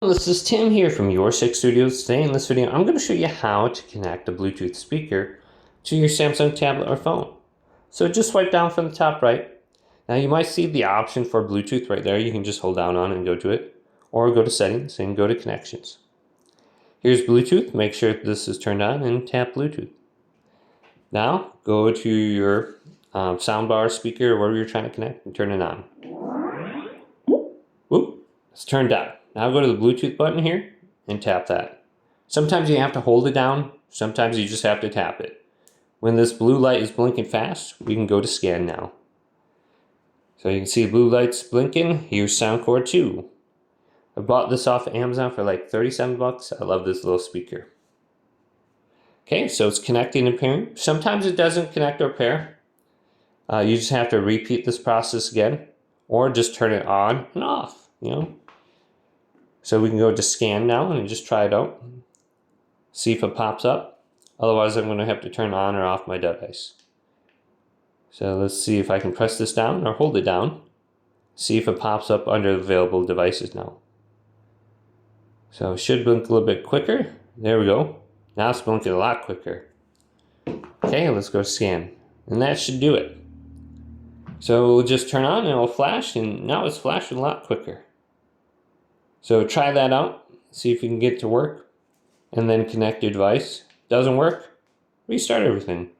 This is Tim here from Your Six Studios. Today in this video, I'm going to show you how to connect a Bluetooth speaker to your Samsung tablet or phone. So just swipe down from the top right. Now you might see the option for Bluetooth right there. You can just hold down on it and go to it, or go to settings and go to connections. Here's Bluetooth. Make sure this is turned on and tap Bluetooth. Now go to your soundbar, speaker, or whatever you're trying to connect and turn it on. Whoop, it's turned on. Now go to the Bluetooth button here and tap that. Sometimes you have to hold it down, sometimes you just have to tap it. When this blue light is blinking fast, we can go to scan now. So you can see blue lights blinking. Here's sound cord 2. I bought this off of Amazon for like 37 bucks. I love this little speaker. Okay, so it's connecting and pairing. Sometimes it doesn't connect or pair. You just have to repeat this process again, or just turn it on and off, So we can go to scan now and just try it out. See if it pops up. Otherwise, I'm going to have to turn on or off my device. So let's see if I can press this down or hold it down. See if it pops up under available devices now. So it should blink a little bit quicker. There we go. Now it's blinking a lot quicker. Okay, let's go scan. And that should do it. So we'll just turn on and it'll flash, and now it's flashing a lot quicker. So try that out, see if you can get it to work, and then connect your device. Doesn't work, restart everything.